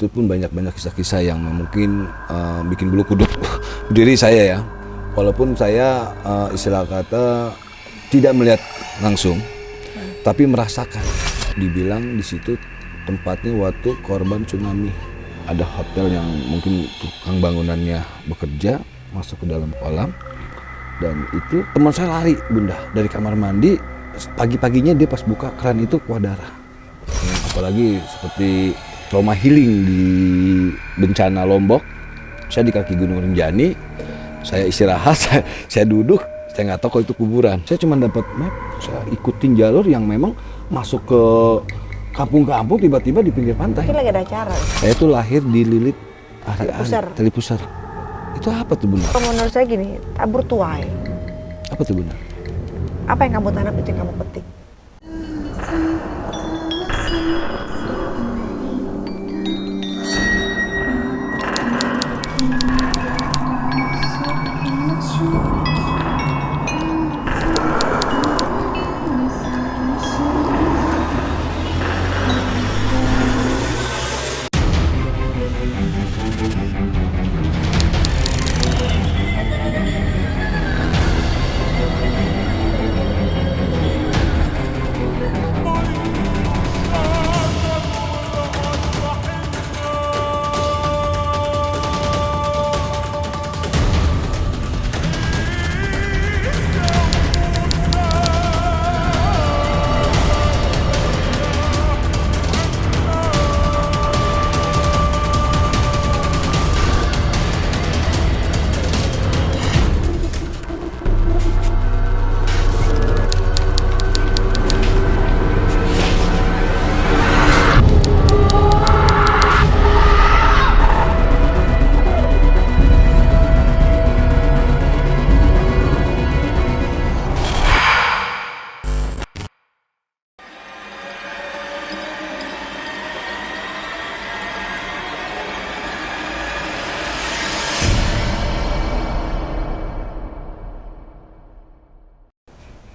itu pun banyak kisah-kisah yang mungkin bikin bulu kuduk berdiri saya ya. Walaupun saya istilah kata tidak melihat langsung, tapi merasakan. Dibilang di situ tempatnya waktu korban tsunami. Ada hotel yang mungkin tukang bangunannya bekerja masuk ke dalam kolam, dan itu teman saya lari, Bunda, dari kamar mandi. Pagi-paginya dia pas buka keran itu keluar darah. Apalagi seperti trauma healing di bencana Lombok, saya di kaki Gunung Rinjani, saya istirahat, saya duduk, saya nggak tahu kalau itu kuburan. Saya cuma dapat map, saya ikutin jalur yang memang masuk ke kampung-kampung, tiba-tiba di pinggir pantai. Mungkin lagi ada acara. Saya tuh lahir di Lilit Tali Pusar. Itu apa tuh, Bunda? Menurut saya gini, tabur tuai. Apa tuh, Bunda? Apa yang kamu tanam itu yang kamu petik.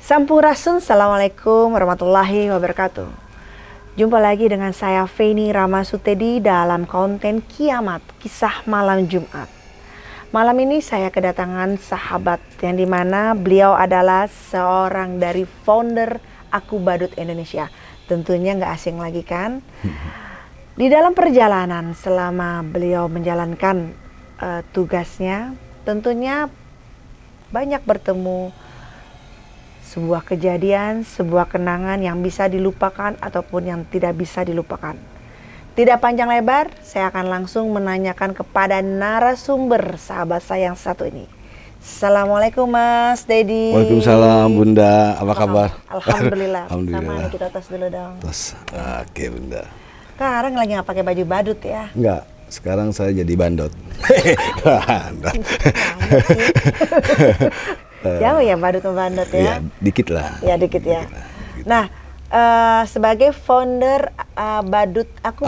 Sampurasun, Assalamualaikum warahmatullahi wabarakatuh. Jumpa lagi dengan saya Feni Ramasutedi dalam konten Kiamat, Kisah Malam Jumat. Malam ini saya kedatangan sahabat yang dimana beliau adalah seorang dari founder Aku Badut Indonesia. Tentunya nggak asing lagi kan? Di dalam perjalanan selama beliau menjalankan tugasnya, tentunya banyak bertemu sebuah kejadian, sebuah kenangan yang bisa dilupakan ataupun yang tidak bisa dilupakan. Tidak panjang lebar, saya akan langsung menanyakan kepada narasumber sahabat saya yang satu ini. Assalamualaikum Mas Dedi. Waalaikumsalam Bunda, apa kabar? Alhamdulillah. Alhamdulillah. Sama kita tos dulu dong. Tos, oke Bunda. Sekarang lagi nggak pakai baju badut ya? Enggak, sekarang saya jadi bandot. Bandot. Jauh ya badut sama bandot ya? Iya, dikit lah. Ya dikit ya. Dikit. Nah, sebagai founder Badut Aku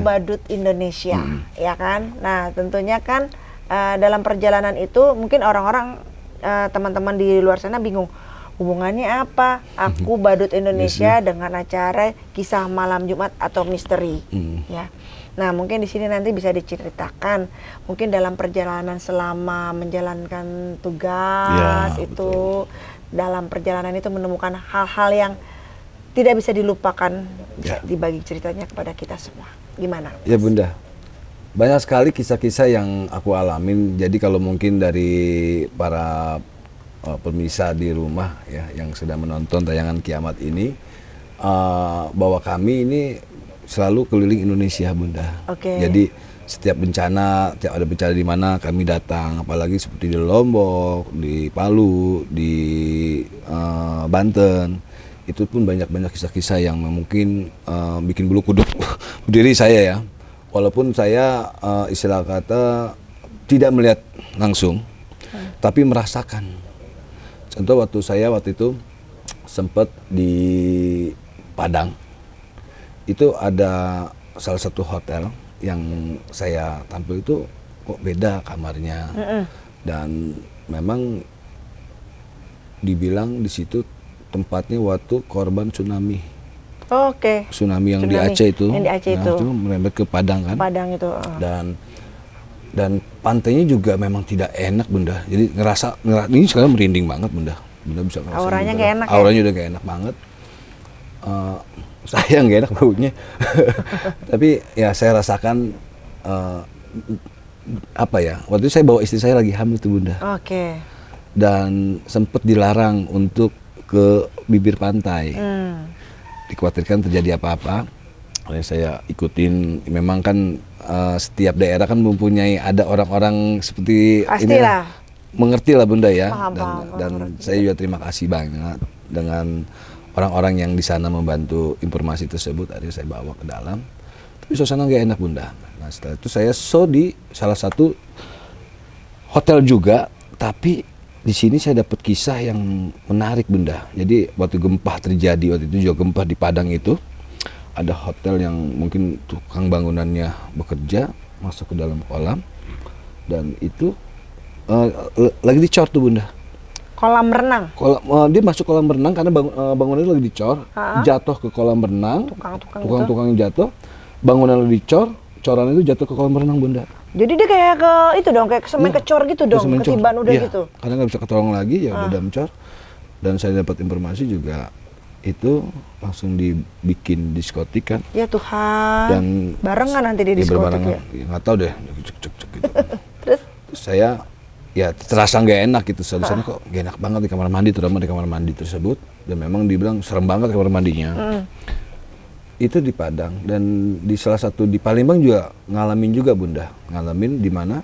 Badut Indonesia, ya kan? Nah, tentunya kan dalam perjalanan itu mungkin orang-orang teman-teman di luar sana bingung hubungannya apa Aku Badut Indonesia dengan acara Kisah Malam Jumat atau misteri, ya. Nah, mungkin di sini nanti bisa diceritakan mungkin dalam perjalanan selama menjalankan tugas ya, itu betul. Dalam perjalanan itu menemukan hal-hal yang tidak bisa dilupakan, bisa dibagi ceritanya kepada kita semua. Gimana? Ya Bunda, banyak sekali kisah-kisah yang aku alamin. Jadi kalau mungkin dari para pemirsa di rumah ya yang sedang menonton tayangan Kiamat ini, bahwa kami ini selalu keliling Indonesia, Bunda. Jadi setiap bencana, tiap ada bencana di mana kami datang, apalagi seperti di Lombok, di Palu, di Banten. Itu pun banyak kisah-kisah yang mungkin bikin bulu kuduk berdiri saya ya. Walaupun saya istilah kata tidak melihat langsung, tapi merasakan. Contoh waktu itu sempat di Padang. Itu ada salah satu hotel yang saya tampil itu kok beda kamarnya, dan memang dibilang di situ tempatnya waktu korban tsunami. Oke. Tsunami yang di Aceh itu. Yang di Aceh itu. Merembet ke Padang kan. Padang itu. Dan pantainya juga memang tidak enak Bunda. Jadi ini sekarang merinding banget Bunda. Bunda bisa ngerasain. Auranya nggak enak. Auranya udah nggak enak banget. Saya nggak enak baunya. Tapi ya saya rasakan apa ya? Waktu itu saya bawa istri saya lagi hamil tuh Bunda. Oke. Dan sempat dilarang untuk ke bibir pantai. Dikhawatirkan terjadi apa-apa. Oleh saya ikutin, memang kan setiap daerah kan mempunyai ada orang-orang seperti ini lah, mengerti lah Bunda ya. Dan saya juga terima kasih banget dengan orang-orang yang di sana membantu informasi tersebut. Akhirnya saya bawa ke dalam. Tapi suasana nggak enak Bunda. Nah setelah itu saya show di salah satu hotel juga, tapi di sini saya dapat kisah yang menarik Bunda. Jadi waktu gempa terjadi, waktu itu juga gempa di Padang itu, ada hotel yang mungkin tukang bangunannya bekerja masuk ke dalam kolam, dan itu lagi dicor tuh Bunda. Kolam renang? Dia masuk kolam renang karena bangunan itu lagi dicor, jatuh ke kolam renang, tukang-tukang jatuh, bangunan lagi dicor, coran itu jatuh ke kolam renang Bunda. Jadi dia kayak ke itu dong, kayak semen kecor gitu dong, ketiban udah gitu. Karena nggak bisa ketolong lagi ya udah damcor. Dan saya dapat informasi juga itu langsung dibikin diskotik kan. Ya Tuhan. Dan barengan nanti di diskotik ya? Nggak tahu deh, cek gitu. Terus saya ya terasa nggak enak gitu. Sana kok nggak enak banget di kamar mandi, terutama di kamar mandi tersebut. Dan memang dibilang serem banget kamar mandinya. Itu di Padang, dan di salah satu di Palembang juga ngalamin juga Bunda, ngalamin di mana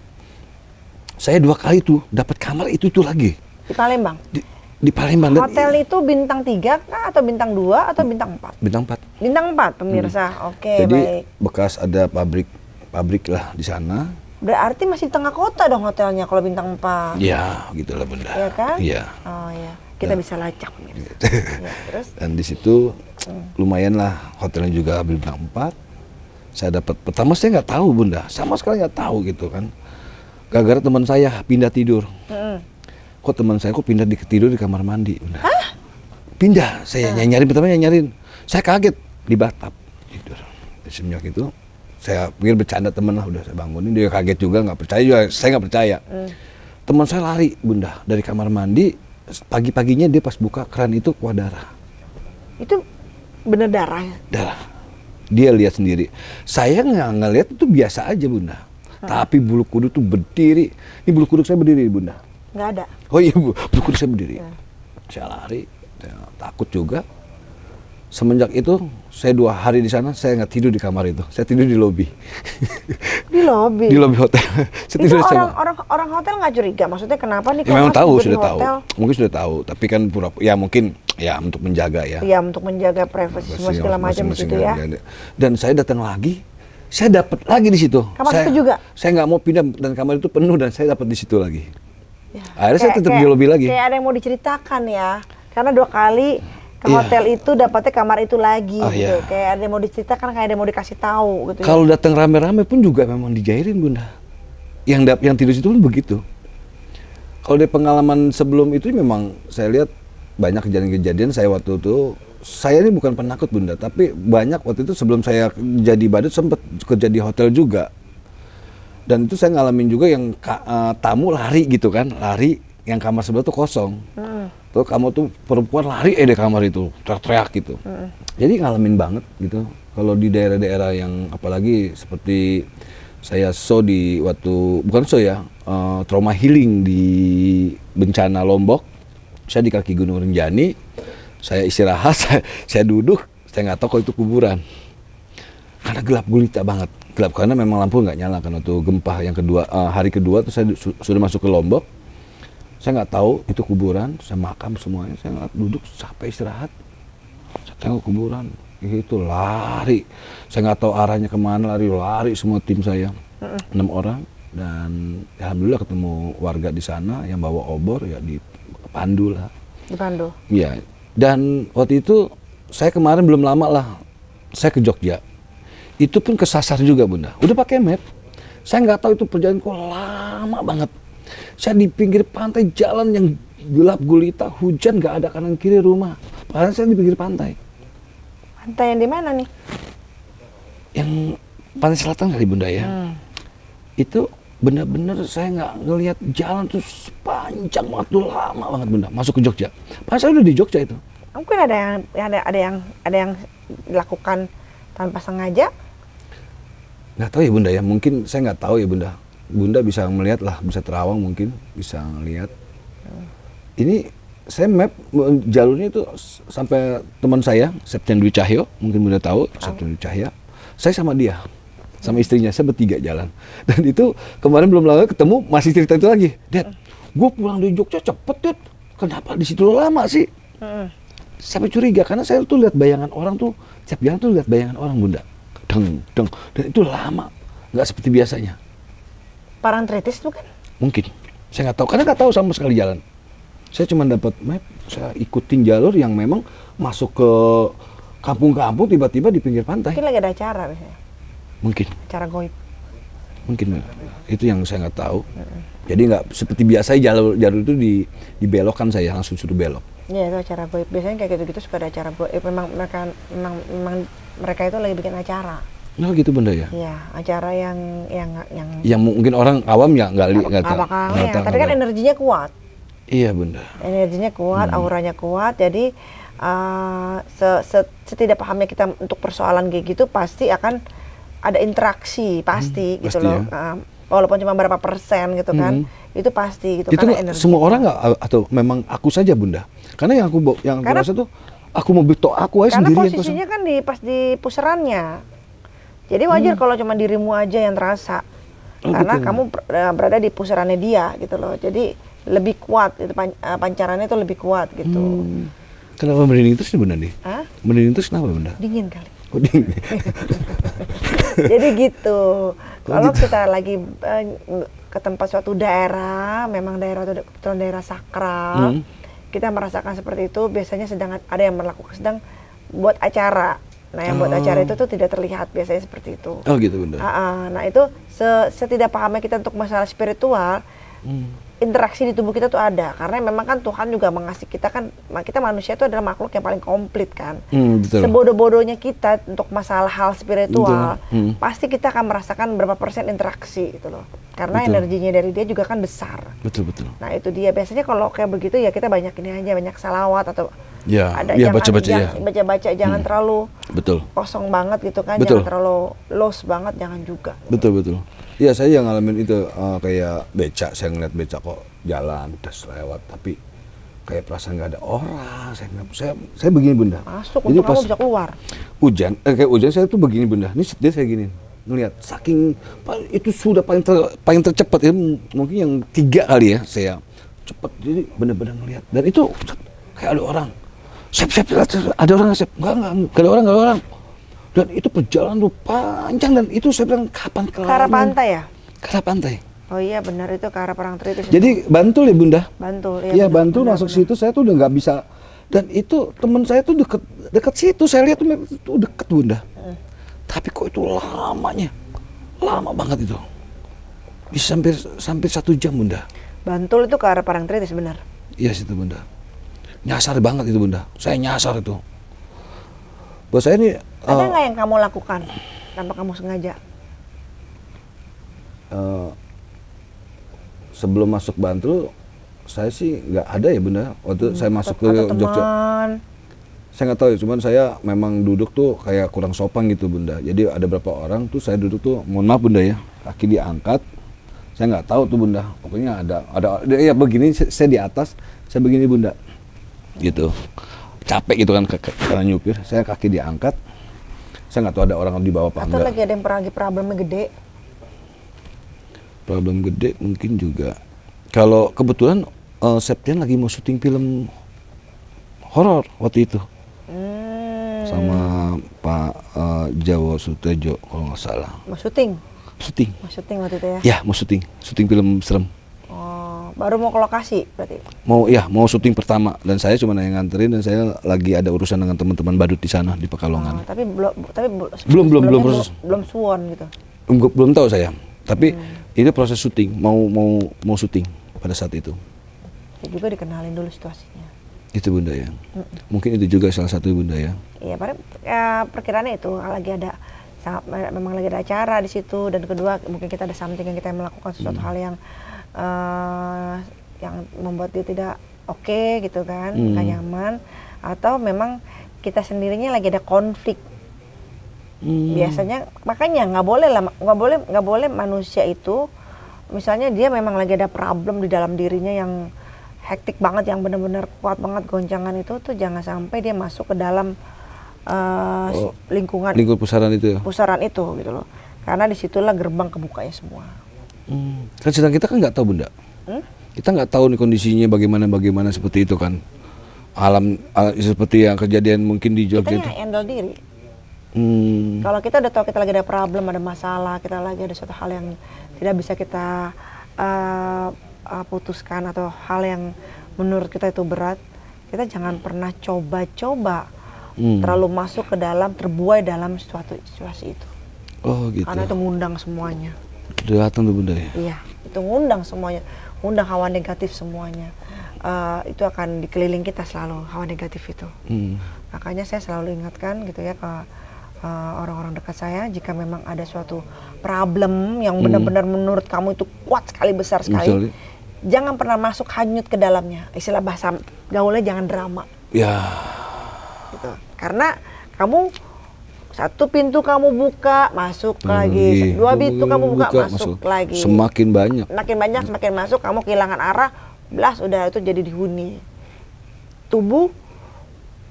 saya 2 kali tuh dapat kamar itu lagi di Palembang. Di Palembang. Hotel itu bintang 3 kah atau bintang 2 atau bintang 4? Bintang 4. Bintang 4 pemirsa. Oke, jadi baik. bekas ada pabrik lah di sana. Berarti masih di tengah kota dong hotelnya kalau bintang 4. Ya gitulah Bunda. Iya kan? Iya. Oh iya, kita bisa lacak. Ya, terus? Dan di situ lumayan lah, hotelnya juga bintang 4. Saya dapat, pertama saya nggak tahu Bunda, sama sekali nggak tahu gitu kan. Gara-gara teman saya pindah tidur. Kok teman saya pindah tidur di kamar mandi Bunda. Hah? Pindah, saya nyanyarin, pertama nyanyarin. Saya kaget, di bathtub tidur. Di semenjak itu saya pikir bercanda temen lah, udah saya bangunin, dia kaget juga, nggak percaya juga, saya nggak percaya. Teman saya lari Bunda dari kamar mandi, pagi-paginya dia pas buka keran itu keluar darah. Itu bener darah? Darah. Dia lihat sendiri. Saya nggak ngeliat, itu biasa aja Bunda. Tapi bulu kuduk tuh berdiri. Ini bulu kuduk saya berdiri Bunda. Nggak ada? Oh iya Bu, bulu kuduk saya berdiri. Saya lari, saya takut juga. Semenjak itu saya 2 hari di sana, saya nggak tidur di kamar itu. Saya tidur di lobi. Di lobi? Di lobi hotel. Saya itu orang hotel nggak curiga? Maksudnya kenapa nih? Ya, memang tahu, sudah tahu. Mungkin sudah tahu, tapi kan ya mungkin ya untuk menjaga ya. Iya, untuk menjaga privasi semua segala macam gitu ya. Dan saya datang lagi, saya dapat lagi di situ. Kamar itu juga? Saya nggak mau pindah dan kamar itu penuh, dan saya dapat di situ lagi. Ya. Akhirnya saya tetap di lobi lagi. Kayak ada yang mau diceritakan ya, karena 2 kali ke hotel itu dapatnya kamar itu lagi gitu. Kayak ada yang mau diceritakan, kayak ada yang mau dikasih tahu gitu. Kalau datang rame-rame pun juga memang dijairin Bunda. Yang tidur situ pun begitu. Kalau dari pengalaman sebelum itu memang saya lihat banyak kejadian-kejadian. Saya waktu itu, saya ini bukan penakut Bunda, tapi banyak waktu itu sebelum saya jadi badut sempat kerja di hotel juga. Dan itu saya ngalamin juga yang tamu lari gitu kan, lari yang kamar sebelah tuh kosong. Tuh kamu tuh perempuan lari dari kamar itu, teriak-teriak gitu. Jadi ngalamin banget gitu. Kalau di daerah-daerah yang apalagi seperti saya show di waktu, bukan show ya, trauma healing di bencana Lombok. Saya di kaki Gunung Rinjani, saya istirahat, saya duduk, saya nggak tahu kalau itu kuburan. Karena gelap gulita banget. Gelap karena memang lampu nggak nyala kan waktu gempa yang kedua, hari kedua tuh saya sudah masuk ke Lombok. Saya nggak tahu itu kuburan, saya makam semuanya, saya nggak duduk sampai istirahat. Saya tengok kuburan, itu lari. Saya nggak tahu arahnya kemana, lari semua tim saya, 6 orang. Dan alhamdulillah ketemu warga di sana yang bawa obor, ya dipandu lah. Dipandu? Iya, dan waktu itu saya kemarin belum lama lah, saya ke Jogja. Itu pun kesasar juga Bunda, udah pakai map. Saya nggak tahu itu perjalanan kok lama banget. Saya di pinggir pantai, jalan yang gelap gulita, hujan, nggak ada kanan kiri rumah. Padahal saya di pinggir pantai. Pantai yang di mana nih? Yang pantai selatan kali Bunda ya. Itu benar-benar saya nggak ngelihat jalan tuh sepanjang banget tuh, lama banget Bunda. Masuk ke Jogja. Pas saya udah di Jogja itu. Mungkin ada yang dilakukan tanpa sengaja. Nggak tahu ya Bunda ya. Mungkin saya nggak tahu ya Bunda. Bunda bisa melihat lah, bisa terawang mungkin, bisa ngelihat. Ini saya map jalurnya itu sampai teman saya Septian Dwi Cahyo, mungkin Bunda tahu Septian Dwi Cahyo. Saya sama dia, sama istrinya, saya bertiga jalan. Dan itu kemarin belum lama ketemu, masih cerita itu lagi. Dad, gue pulang dari Jogja cepet Dad, kenapa di situ lama sih? Sampai curiga, karena saya tuh lihat bayangan orang tuh, setiap jalan tuh lihat bayangan orang Bunda. Deng, deng, dan itu lama, nggak seperti biasanya. Parantritis tuh kan? Mungkin, saya nggak tahu, karena nggak tahu sama sekali jalan. Saya cuma dapat map, saya ikutin jalur yang memang masuk ke kampung-kampung, tiba-tiba di pinggir pantai. Mungkin lagi ada acara biasanya. Mungkin, Acara goib. mungkin itu yang saya nggak tahu. Jadi nggak seperti biasa jalur itu dibelokkan, saya langsung suruh belok. Iya, itu acara goib. Biasanya kayak gitu-gitu suka ada acara goib. Memang mereka itu lagi bikin acara. Oh gitu Bunda ya? Iya, acara yang Yang mungkin orang awam ya nggak tahu. bakal ya. Tapi kan energinya kuat. Iya Bunda. Energinya kuat, auranya kuat. Jadi setidak pahamnya kita untuk persoalan kayak gitu pasti akan ada interaksi pasti gitu pasti loh. ya. Walaupun cuma berapa persen gitu kan, itu pasti gitu. Itu karena energi semua orang nggak atau memang aku saja Bunda? Karena yang aku rasa tuh aku mau beto aku aja karena sendirian. posisinya kan pas di puserannya. Jadi wajar kalau cuma dirimu aja yang terasa. Karena gitu. kamu berada di pusarannya dia gitu loh. Jadi lebih kuat itu pancarannya itu lebih kuat gitu. Kenapa merinding terus nih Bunda nih? Hah? Merinding terus kenapa Bunda? Dingin kali. Oh, dingin. Jadi gitu. Kalau kita lagi ke tempat suatu daerah, memang daerah itu kebetulan daerah sakral, kita merasakan seperti itu. Biasanya sedang ada yang sedang buat acara. Nah, yang buat acara itu tuh tidak terlihat, biasanya seperti itu. Oh gitu Bunda. Nah itu setidak pahamnya kita untuk masalah spiritual, interaksi di tubuh kita tuh ada. Karena memang kan Tuhan juga mengasih kita kan, kita manusia itu adalah makhluk yang paling komplit kan. Betul. Sebodoh-bodohnya kita untuk masalah hal spiritual, pasti kita akan merasakan berapa persen interaksi gitu loh. Karena energinya dari dia juga kan besar. Betul. Nah itu dia, biasanya kalau kayak begitu ya kita banyak ini aja, banyak salawat atau Ya, ada ya baca-baca ya. Baca-baca, jangan terlalu Betul. kosong banget gitu kan, Betul. jangan terlalu los banget, jangan juga. Betul. Iya, saya yang ngalamin itu kayak beca, saya ngeliat beca kok jalan terus lewat, tapi kayak perasaan nggak ada orang. Saya begini Bunda. Masuk Jadi untuk kamu bisa keluar. Hujan, kayak hujan saya tuh begini Bunda. Ini setir saya gini, ngelihat saking itu sudah paling tercepat ya, mungkin yang 3 kali ya saya cepet, jadi benar-benar ngelihat. Dan itu kayak ada orang. Sep, ada orang Sep? Enggak ada orang. Dan itu perjalanan tuh panjang, dan itu saya bilang kapan kelar? Ke arah pantai ya? Ke arah pantai. Oh iya benar, itu ke arah Parangtritis. Jadi Bantul ya Bunda? Bantul. Iya Bantul, masuk situ saya tuh udah nggak bisa. Dan itu teman saya tuh deket situ, saya lihat tuh deket Bunda. Tapi kok itu lama banget itu. Bisa sampai 1 jam Bunda. Bantul itu ke arah Parangtritis benar. Iya situ Bunda. Nyasar banget itu Bunda. Saya nyasar itu. Buat saya ini Ada nggak yang kamu lakukan tanpa kamu sengaja? Sebelum masuk Bantul, saya sih nggak ada ya Bunda. Waktu saya masuk ke Atau Jogja, teman? saya nggak tahu ya. Cuman saya memang duduk tuh kayak kurang sopan gitu Bunda. Jadi ada beberapa orang tuh saya duduk tuh, mohon maaf Bunda ya, kaki diangkat. Saya nggak tahu tuh Bunda. Pokoknya ada ya begini, saya di atas, saya begini Bunda. Gitu. Capek gitu kan karena nyupir. Saya kaki diangkat. Saya nggak tahu ada orang di bawah apa Atau enggak. lagi ada yang problemnya gede? Problem gede mungkin juga. Kalau kebetulan Septian lagi mau syuting film horor waktu itu. Sama Pak Jawo Sutejo kalau nggak salah. Mau syuting? Syuting. Mau syuting waktu itu ya? Ya, mau syuting film serem. Oh, baru mau ke lokasi berarti? Mau syuting pertama, dan saya cuma yang nganterin, dan saya lagi ada urusan dengan teman-teman badut di sana di Pekalongan. Tapi Belum proses. Belum suwon gitu. Belum tahu saya. Tapi itu proses syuting, mau syuting pada saat itu. Ya juga dikenalin dulu situasinya. Itu Bunda ya. Mungkin itu juga salah satu Bunda ya. Iya, paling perkiraannya itu lagi ada memang lagi ada acara di situ, dan kedua mungkin kita ada something yang kita melakukan sesuatu hal yang membuat dia tidak oke gitu kan, nggak nyaman, atau memang kita sendirinya lagi ada konflik. Biasanya makanya nggak boleh manusia itu, misalnya dia memang lagi ada problem di dalam dirinya yang hektik banget, yang benar-benar kuat banget goncangan itu tuh, jangan sampai dia masuk ke dalam lingkungan pusaran itu ya. Pusaran itu gitu loh, karena disitulah gerbang kebukanya semua. Kan sedang kita kan nggak tahu Bunda. Kita nggak tahu nih kondisinya bagaimana seperti itu kan. Alam seperti yang kejadian mungkin di Jogja itu. Kita handle diri. Kalau kita udah tahu kita lagi ada problem, ada masalah, kita lagi ada suatu hal yang tidak bisa kita putuskan, atau hal yang menurut kita itu berat, kita jangan pernah coba-coba terlalu masuk ke dalam, terbuai dalam suatu situasi itu. Oh gitu. Karena itu ngundang semuanya. Datang tuh Bunda ya. Iya, itu ngundang semuanya, ngundang hawa negatif semuanya. Itu akan dikeliling kita selalu hawa negatif itu. Makanya saya selalu ingatkan gitu ya ke orang-orang dekat saya, jika memang ada suatu problem yang benar-benar menurut kamu itu kuat sekali, besar sekali, jangan pernah masuk hanyut ke dalamnya. Istilah bahasa gaulnya jangan drama. Ya. Gitu. Karena kamu satu pintu kamu buka, masuk lagi. Dua pintu kamu buka, masuk lagi. Semakin banyak. Makin banyak, semakin masuk, kamu kehilangan arah, belas udah itu jadi dihuni. Tubuh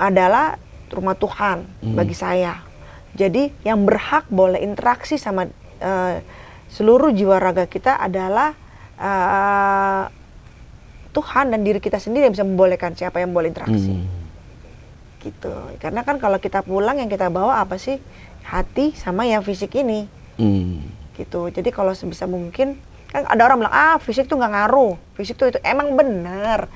adalah rumah Tuhan bagi saya. Jadi yang berhak boleh interaksi sama seluruh jiwa raga kita adalah Tuhan dan diri kita sendiri yang bisa membolehkan siapa yang boleh interaksi. Gitu. Karena kan kalau kita pulang yang kita bawa apa sih? Hati sama yang fisik ini. Gitu. Jadi kalau sebisa mungkin, kan ada orang bilang fisik tuh nggak ngaruh, fisik tuh itu emang benar,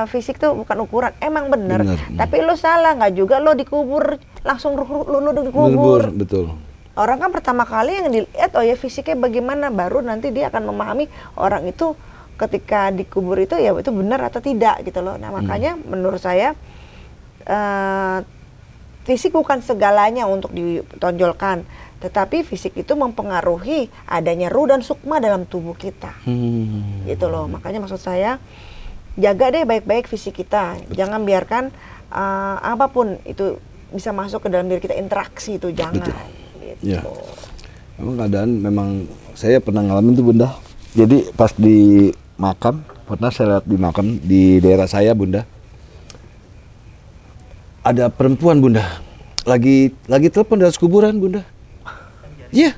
fisik tuh bukan ukuran, emang benar. Tapi lo salah, nggak juga lo dikubur langsung lu dikubur. Betul. Orang kan pertama kali yang dilihat fisiknya bagaimana, baru nanti dia akan memahami orang itu ketika dikubur itu ya itu benar atau tidak gitu loh. Nah makanya menurut saya fisik bukan segalanya untuk ditonjolkan, tetapi fisik itu mempengaruhi adanya ruh dan sukma dalam tubuh kita. Gitu loh. Makanya maksud saya jaga deh baik-baik fisik kita. Jangan biarkan apapun itu bisa masuk ke dalam diri kita, interaksi itu jangan. Gitu. Ya. Memang keadaan saya pernah ngalamin tuh Bunda. Jadi pas di makam, pernah saya lihat di makam di daerah saya Bunda. Ada perempuan Bunda, lagi telepon di atas kuburan Bunda. Iya,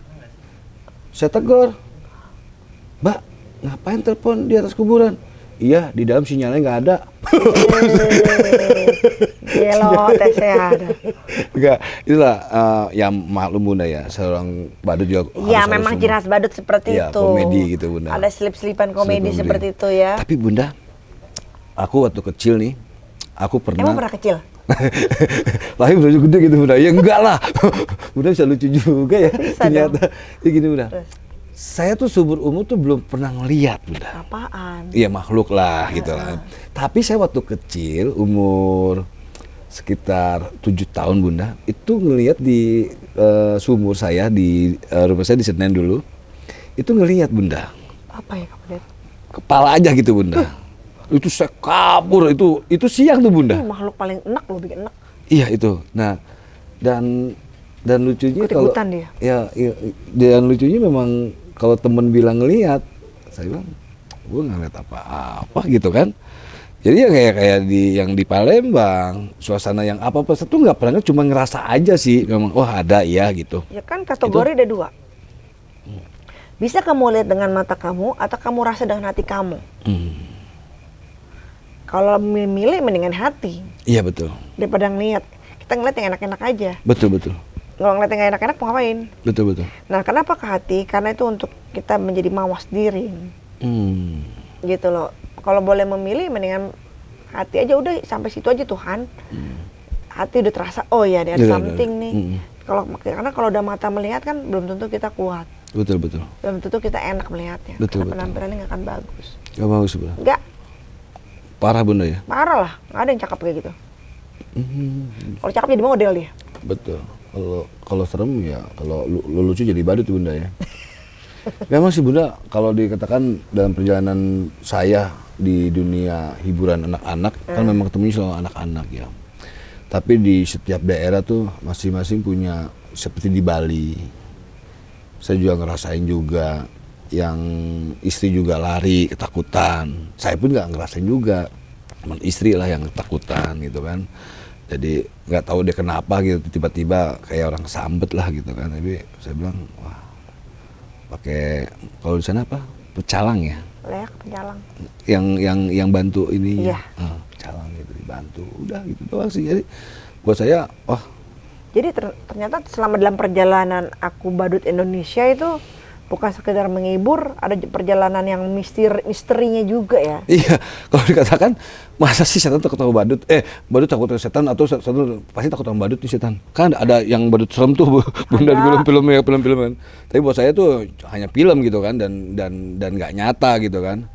saya tegur, Mbak, ngapain telepon di atas kuburan? Iya, di dalam sinyalnya nggak ada. Gelo, tesnya ada. Enggak, itulah yang maklum Bunda ya, seorang badut juga. Iya, memang ciri khas badut seperti ya, itu. Komedi gitu Bunda. Ada selip-selipan komedi seperti itu ya. Tapi Bunda, aku waktu kecil nih, aku pernah. Emang pernah kecil? Lahir belum gede gitu Bunda. Ya enggak lah. Bunda bisa lucu juga ya. Bisa ternyata. Ya gini Bunda. Terus? Saya tuh seumur umur tuh belum pernah ngeliat Bunda. Apaan? Iya makhluk lah gitu lah. Tapi saya waktu kecil umur sekitar 7 tahun Bunda, itu ngelihat di sumur saya di rumah saya di Senen dulu. Itu ngelihat Bunda. Apa ya kamu lihat? Kepala aja gitu Bunda. Itu saya kabur, itu siang tuh Bunda. Itu makhluk paling enak loh, bikin enak. Iya itu. Nah, dan lucunya kalau dia. Ya, dan lucunya memang kalau temen bilang ngelihat, saya bilang, gue nggak ngeliat apa-apa gitu kan. Jadi ya kayak yang di Palembang, suasana yang apa-apa itu nggak pernah, cuma ngerasa aja sih, memang wah ada ya gitu. Ya kan kategori ada dua. Bisa kamu lihat dengan mata kamu atau kamu rasa dengan hati kamu. Kalau memilih mendingan hati. Iya betul. Daripada ngeliat. Kita ngeliat yang enak-enak aja. Betul. Kalau ngeliat yang enak-enak mau ngapain? Betul. Nah kenapa ke hati? Karena itu untuk kita menjadi mawas diri. Gitu loh. Kalau boleh memilih mendingan hati aja, udah sampai situ aja Tuhan. Hati udah terasa, oh ya ada something nih. Karena kalau udah mata melihat kan belum tentu kita kuat. Betul. Belum tentu kita enak melihatnya. Betul. Penampilannya nggak akan bagus. Gak bagus Bro. Nggak. Parah Bunda ya. Parah lah, nggak ada yang cakep kayak gitu. Kalau cakep jadi model dia. Betul. Kalau serem ya, kalau lucu jadi badut Bunda ya. Memang sih Bunda, kalau dikatakan dalam perjalanan saya di dunia hiburan anak-anak, kan memang ketemunya selalu anak-anak ya. Tapi di setiap daerah tuh masing-masing punya, seperti di Bali, saya juga ngerasain juga, yang istri juga lari, ketakutan. Saya pun nggak ngerasain juga, cuman istri lah yang ketakutan gitu kan. Jadi nggak tahu dia kenapa gitu, tiba-tiba kayak orang kesambet lah gitu kan. Tapi saya bilang, wah, pakai kalau di sana apa? Pecalang ya? Leak penjalang. Yang bantu ini, Iya. pecalang gitu dibantu, udah gitu doang sih. Jadi buat saya, wah. Jadi ternyata selama dalam perjalanan aku badut Indonesia itu bukan sekedar menghibur, ada perjalanan yang misterinya juga ya. Iya, kalau dikatakan masa sih setan takut sama badut? Badut takut sama setan atau setan pasti takut sama badut nih setan. Kan ada yang badut serem tuh Bunda di film-film ya, film-film kan. Tapi buat saya tuh hanya film gitu kan, dan nggak nyata gitu kan.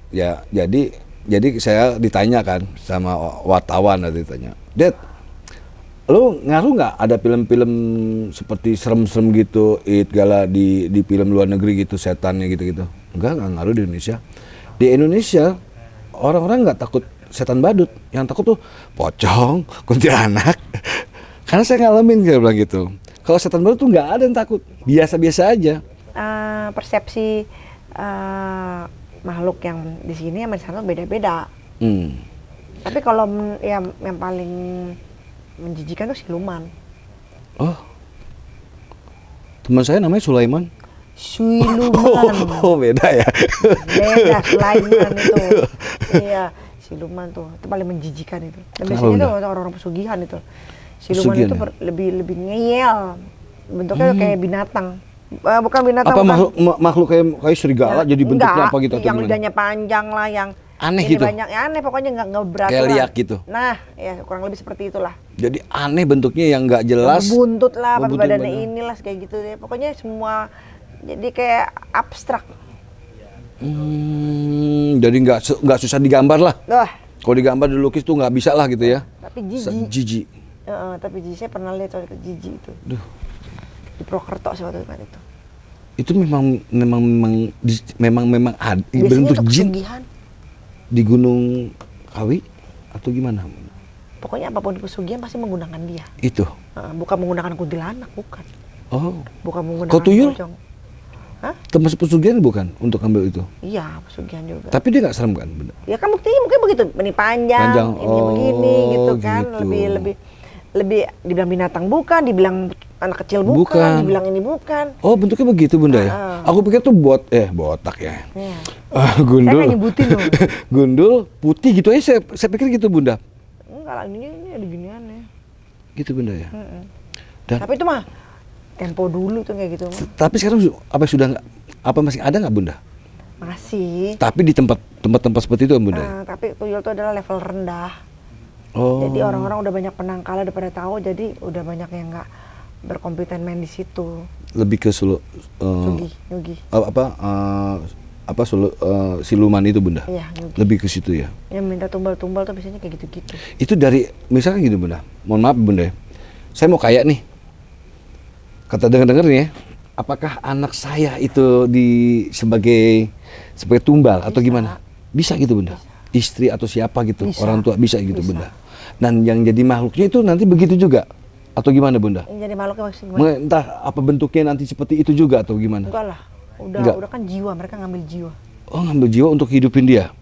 Ya jadi saya ditanya kan sama wartawan, ada ditanya, "Dad, lu ngaruh nggak ada film-film seperti serem-serem gitu, gala di film luar negeri gitu, setannya gitu-gitu?" Enggak ngaruh di Indonesia. Di Indonesia orang-orang nggak takut setan badut, yang takut tuh pocong, kuntilanak. Karena saya ngalamin kayak bilang gitu. Kalau setan badut tuh nggak ada yang takut, biasa-biasa aja. Persepsi makhluk yang di sini sama di sana beda-beda. Tapi kalau yang paling menjijikan tuh siluman. Oh, teman saya namanya Sulaiman. Siluman. Oh, beda ya. Beda Sulaiman itu. Iya, siluman tuh itu paling menjijikan itu. Dan biasanya tuh orang-orang pesugihan itu. Siluman Pesugihan itu ya? lebih ngeyel. Bentuknya kayak binatang. Bukan binatang. Apa bukan. makhluk kayak serigala jadi bentuknya Enggak, apa gitu atau yang gimana? lidahnya panjang lah, yang Aneh ini gitu? banyak aneh, pokoknya nggak beraturan. Kayak liak gitu? Nah, ya kurang lebih seperti itulah. Jadi aneh bentuknya yang nggak jelas. Buntut lah, Berbuntut badannya bener. inilah kayak gitu deh. Pokoknya semua jadi kayak abstrak. Jadi nggak susah digambar lah. Wah, Kalau digambar dilukis tuh nggak bisa lah gitu ya. tapi jijik. Jijik. Tapi jijik, saya pernah lihat waktu itu jijik itu. Duh. Di Prokerto sih waktu itu. Itu memang ada Biasanya bentuk untuk jin pesugihan. di Gunung Kawi atau gimana? Pokoknya apapun pesugihan pasti menggunakan dia. Itu. Bukan menggunakan kuntilanak, bukan. Oh. Bukan menggunakan Kalau tuyul? pocong. Hah? Termasuk pesugihan bukan untuk ambil itu? Iya, pesugihan juga. Tapi dia nggak serem kan? Bener? Ya kan buktinya mungkin begitu, ini panjang. Ini begini gitu kan, gitu. lebih dibilang binatang bukan, dibilang anak kecil bukan, dibilang ini bukan. Oh, bentuknya begitu Bunda ya? Aku pikir tuh botak ya. Ya. Gundul. Saya kan nyebutin loh. Gundul, putih gitu aja saya pikir gitu Bunda. Enggak lah, ini ada giniannya. Gitu Bunda ya. Dan, Tapi itu mah tempo dulu tuh kayak gitu. tapi sekarang masih ada nggak Bunda? Masih. Tapi di tempat-tempat seperti itu Bunda. Tapi tuyul itu adalah level rendah. Oh. Jadi orang-orang udah banyak penangkal, udah pada tahu, jadi udah banyak yang nggak berkompeten main di situ. Lebih ke Nyugi. Siluman itu Bunda. Iya, nyugi. Lebih ke situ ya. Yang minta tumbal-tumbal tuh biasanya kayak gitu-gitu. Itu dari misalkan gitu Bunda. Mohon maaf Bunda ya. Saya mau kaya nih. Kata dengar-dengar nih ya. Apakah anak saya itu sebagai tumbal atau gimana? Bisa gitu Bunda. Istri atau siapa gitu, Bisa. orang tua bisa gitu Bisa. Bunda. Dan yang jadi makhluknya itu nanti begitu juga atau gimana Bunda? Yang jadi makhluknya maksudnya gimana? Entah apa bentuknya nanti seperti itu juga atau gimana? Enggak lah. Enggak. Udah kan jiwa, mereka ngambil jiwa. Oh, ngambil jiwa untuk hidupin dia.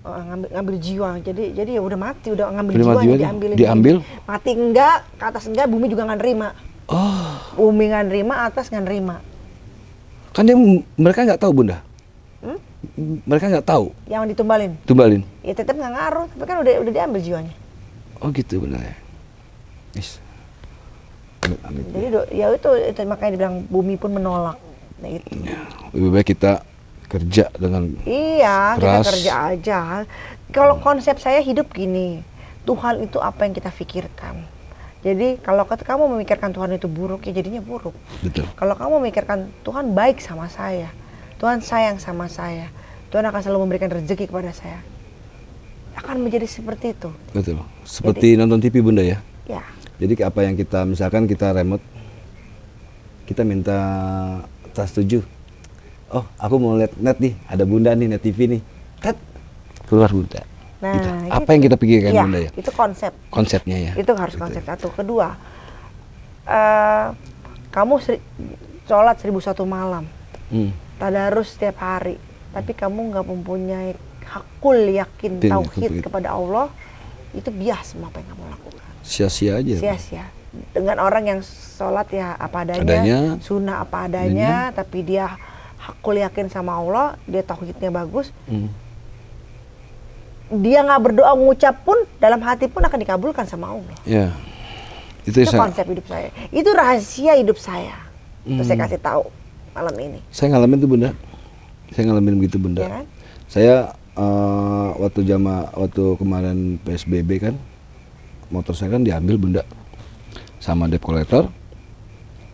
Ngambil jiwa. Jadi ya udah mati, udah ngambil Udah mati jiwanya, aja, diambil. diambil? Mati enggak, ke atas enggak, bumi juga nggak nerima. Oh, Bumi nggak nerima, atas nggak nerima. kan mereka nggak tahu Bunda. Mereka nggak tahu Yang ditumbalin, tumbalin. ya tetap nggak ngaruh, tapi kan udah diambil jiwanya. Oh gitu Bunda ya. Yes. Amit. Jadi ya itu makanya dibilang bumi pun menolak. Nah itu. Lebih baik kita kerja dengan Iya, kita keras. kerja aja. Kalau konsep saya hidup gini, Tuhan itu apa yang kita pikirkan. Jadi kalau kamu memikirkan Tuhan itu buruk, ya jadinya buruk. Betul. Kalau kamu memikirkan Tuhan baik sama saya, Tuhan sayang sama saya, Tuhan akan selalu memberikan rezeki kepada saya. akan menjadi seperti itu. Betul. Seperti nonton TV Bunda ya. Ya, Jadi apa yang kita misalkan kita remote, kita minta tas 7. Oh, aku mau lihat net nih, ada Bunda nih, net TV nih. Tet, keluar Bunda. nah Gitu. Apa yang kita pikirkan iya, Bunda ya? itu konsep. Konsepnya ya. Itu harus konsep satu. Kedua, kamu sholat 1001 malam, tadarus setiap hari, tapi kamu nggak mempunyai hakul yakin tauhid kepada Allah, itu bias semua apa yang kamu lakukan. Sia-sia aja. Sia-sia. Dengan orang yang sholat ya apa adanya, sunnah apa adanya, tapi dia hakul yakin sama Allah, dia tauhidnya bagus, dia nggak berdoa mengucap pun, dalam hati pun akan dikabulkan sama Allah. Ya. Itu konsep hidup saya. Itu rahasia hidup saya. Terus saya kasih tahu malam ini. Saya ngalamin tuh Bunda. Saya ngalamin begitu Bunda. Ya kan? Saya waktu kemarin PSBB kan, motor saya kan diambil Bunda sama debt collector.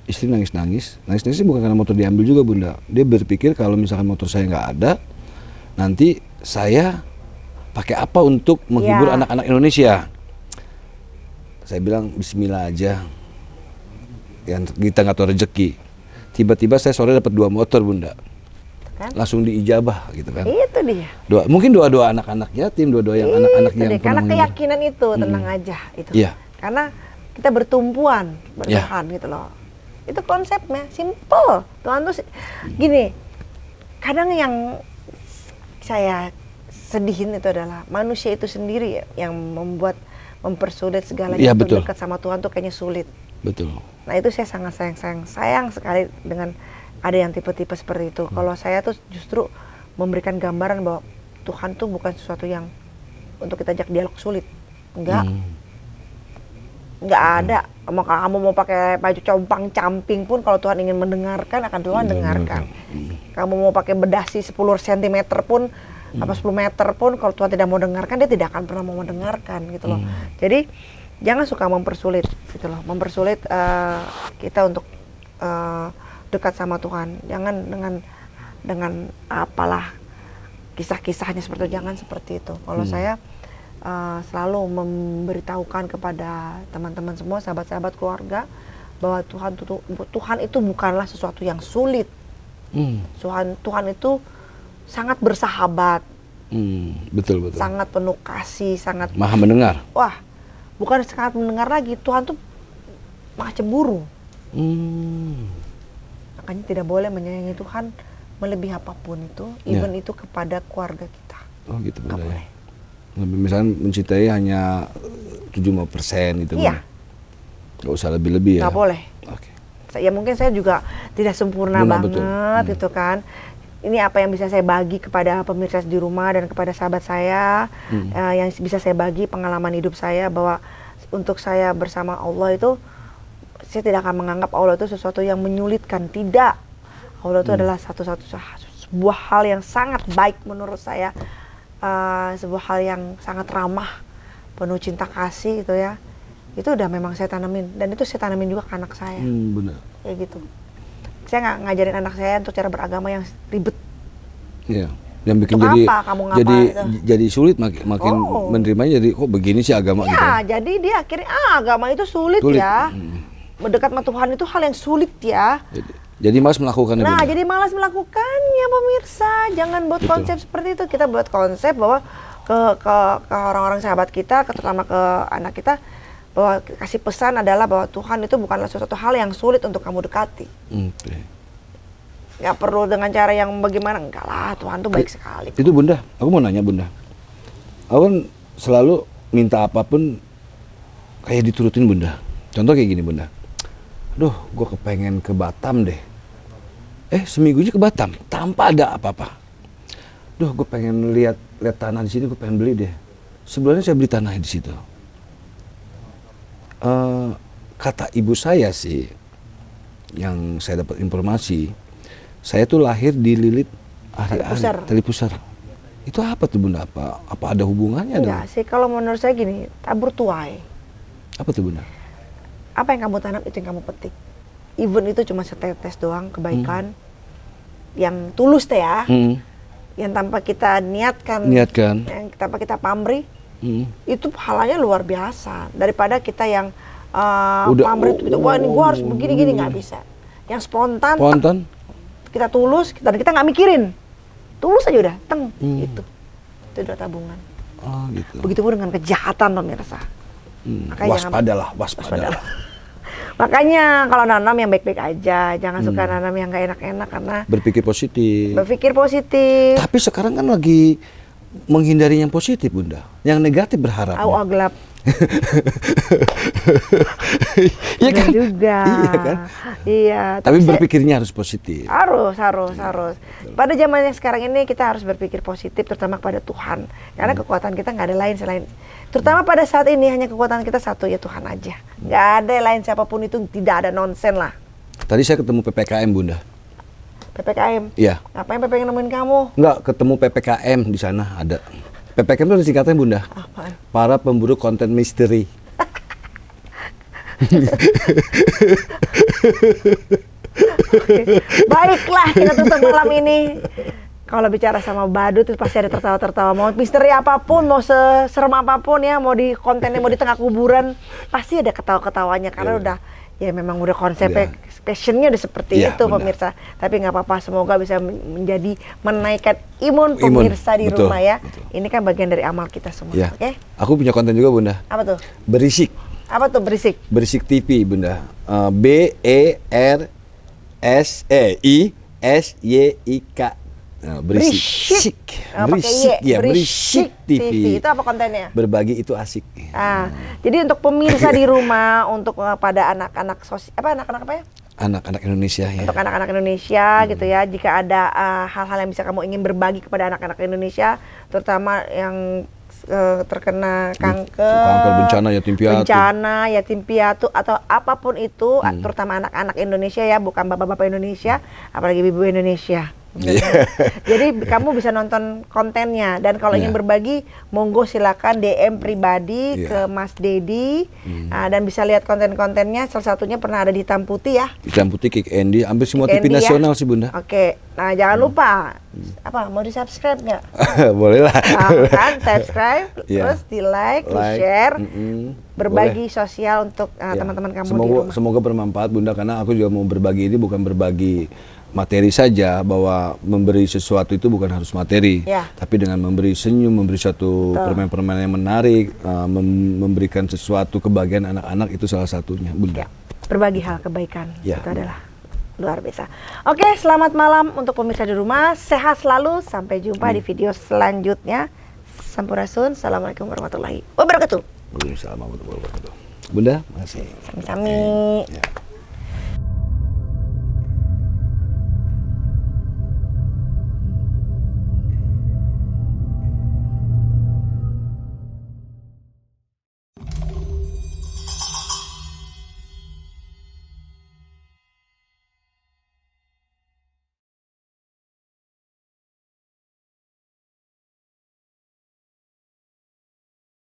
Istri nangis-nangis bukan karena motor diambil juga Bunda. Dia berpikir kalau misalkan motor saya nggak ada, nanti saya pakai apa untuk menghibur anak-anak Indonesia. Saya bilang Bismillah aja, yang kita nggak tahu rezeki. Tiba-tiba saya sore dapat 2 motor Bunda, Kan? langsung diijabah gitu kan. Itu dia. Mungkin dua anak-anak yatim, dua yang anak-anak yang Karena keyakinan itu tenang aja itu. Iya. Karena kita bertumpuan bertahan gitu loh. Itu konsepnya simple. Tuhan tuh gini. Kadang yang saya sedihin itu adalah manusia itu sendiri yang mempersulit segalanya untuk dekat sama Tuhan tuh kayaknya sulit. Betul. Nah itu saya sangat sayang sekali dengan ada yang tipe-tipe seperti itu. Kalau saya tuh justru memberikan gambaran bahwa Tuhan tuh bukan sesuatu yang untuk kita ajak dialog sulit. Enggak ada. Kamu mau pakai baju compang-camping pun kalau Tuhan ingin mendengarkan akan Tuhan dengarkan. Kamu mau pakai bedasi 10 cm pun apa 10 meter pun kalau Tuhan tidak mau dengarkan, dia tidak akan pernah mau mendengarkan gitu loh. Jadi jangan suka mempersulit gitu loh, mempersulit kita untuk dekat sama Tuhan. Jangan dengan apalah kisah-kisahnya seperti itu, jangan seperti itu. Kalau saya selalu memberitahukan kepada teman-teman semua, sahabat-sahabat keluarga, bahwa Tuhan itu bukanlah sesuatu yang sulit. Tuhan itu sangat bersahabat, betul. sangat penuh kasih, sangat maha mendengar. Wah, bukan sangat mendengar lagi, Tuhan tuh maha cemburu. Makanya tidak boleh menyayangi Tuhan melebihi apapun itu, even itu kepada keluarga kita. Oh gitu Nggak boleh. Misalnya mencintai hanya 75% gitu. Iya. Nggak usah lebih-lebih ya. Nggak boleh. Oke. Ya mungkin saya juga tidak sempurna banget gitu kan. Ini apa yang bisa saya bagi kepada pemirsa di rumah dan kepada sahabat saya, yang bisa saya bagi pengalaman hidup saya, bahwa untuk saya bersama Allah itu, saya tidak akan menganggap Allah itu sesuatu yang menyulitkan. Tidak. Allah itu adalah sebuah hal yang sangat baik menurut saya, sebuah hal yang sangat ramah, penuh cinta kasih gitu ya. Itu udah memang saya tanamin, dan itu saya tanamin juga ke anak saya. Benar. Kayak gitu. Saya nggak ngajarin anak saya untuk cara beragama yang ribet. Iya. Yang bikin jadi sulit makin menerimanya, jadi kok begini sih agama gitu. Ya, jadi dia akhirnya agama itu sulit. Ya. Mendekat sama Tuhan itu hal yang sulit ya. Jadi malas melakukannya. Nah, jadi malas melakukannya pemirsa. Jangan buat konsep seperti itu. Kita buat konsep bahwa ke orang-orang sahabat kita, terutama ke anak kita, bahwa kasih pesan adalah bahwa Tuhan itu bukanlah sesuatu hal yang sulit untuk kamu dekati. Nggak perlu dengan cara yang bagaimana, enggak lah, Tuhan tuh baik sekali. Itu Bunda, aku mau nanya Bunda. Aku kan selalu minta apapun kayak diturutin Bunda. Contoh kayak gini Bunda. Aduh, gue kepengen ke Batam deh. Seminggunya ke Batam tanpa ada apa-apa. Duh, gue pengen lihat tanah di sini, gue pengen beli deh. Sebenarnya saya beli tanah di situ. Kata ibu saya sih, yang saya dapat informasi, saya tuh lahir di lilit tali pusar. Itu apa tuh Bunda? Apa ada hubungannya? Enggak sih, kalau menurut saya gini, tabur tuai. Apa tuh Bunda? Apa yang kamu tanam itu yang kamu petik. Even itu cuma setetes doang kebaikan yang tulus teh ya. yang tanpa kita niatkan, yang tanpa kita pamrih, itu pahalanya luar biasa daripada kita yang pamrih itu, wah ini gue harus begini-gini, nggak bisa. Yang spontan, kita tulus, dan kita nggak mikirin, tulus aja udah, gitu. Itu udah tabungan. Gitu. Begitupun dengan kejahatan pemirsa. Waspadalah. Makanya kalau nanam yang baik-baik aja, jangan suka nanam yang nggak enak-enak karena berpikir positif. Tapi sekarang kan lagi menghindari yang positif, Bunda. Yang negatif berharap. Gelap. Iya kan? Juga. Iya kan? Iya. Tapi berpikirnya harus positif. Harus. Pada zaman yang sekarang ini kita harus berpikir positif, terutama kepada Tuhan. Karena kekuatan kita nggak ada lain selain. Terutama pada saat ini hanya kekuatan kita satu, ya Tuhan aja. Nggak ada lain siapapun itu, tidak ada nonsen lah. Tadi saya ketemu PPKM, Bunda. PPKM? Iya. Ngapain PPKM nemuin kamu? Enggak, ketemu PPKM di sana ada. PPKM itu singkatnya, Bunda. Apaan? Para pemburu konten misteri. Baiklah, kita tutup malam ini. Kalau bicara sama badut itu pasti ada tertawa-tertawa. Mau misteri apapun, mau serem apapun ya, mau di kontennya mau di tengah kuburan, pasti ada ketawa-ketawanya karena udah ya memang udah konsepnya, passionnya udah seperti itu, benar. Pemirsa. Tapi nggak apa-apa, semoga bisa menjadi menaikkan imun pemirsa di rumah ya. Betul. Ini kan bagian dari amal kita semua. Ya. Oke? Aku punya konten juga, Bunda. Apa tuh? Berisik. Apa tuh berisik? Berisik TV, Bunda. BERSISYIK. Berisik. Berisik TV. Itu apa kontennya? Berbagi itu asik. Jadi untuk pemirsa di rumah, untuk pada anak-anak anak-anak apa ya? Anak-anak Indonesia ya. Untuk anak-anak Indonesia gitu ya. Jika ada hal-hal yang bisa kamu ingin berbagi kepada anak-anak Indonesia, terutama yang terkena kanker, bencana yatim piatu atau apapun itu, terutama anak-anak Indonesia ya, bukan bapak-bapak Indonesia, apalagi ibu Indonesia. Jadi kamu bisa nonton kontennya, dan kalau ingin berbagi, monggo silakan DM pribadi ke Mas Dedi, dan bisa lihat konten-kontennya. Salah satunya pernah ada di Hitam Putih ya. Hitam Putih, Kick Andy, hampir semua TV nasional sih, Bunda. Oke, nah jangan lupa mau di subscribe nggak? Boleh lah. Kan subscribe, terus di like, di share, berbagi sosial untuk teman-teman kamu di rumah. Semoga bermanfaat, Bunda, karena aku juga mau berbagi ini bukan berbagi materi saja, bahwa memberi sesuatu itu bukan harus materi, tapi dengan memberi senyum, memberi satu permainan-permainan yang menarik, memberikan sesuatu kebahagiaan anak-anak, itu salah satunya, Bunda. Berbagi hal kebaikan, itu adalah luar biasa. Oke, selamat malam untuk pemirsa di rumah, sehat selalu, sampai jumpa di video selanjutnya. Sampurasun, assalamualaikum warahmatullahi wabarakatuh. Waalaikumsalam warahmatullahi wabarakatuh. Bunda, makasih. Sami-sami.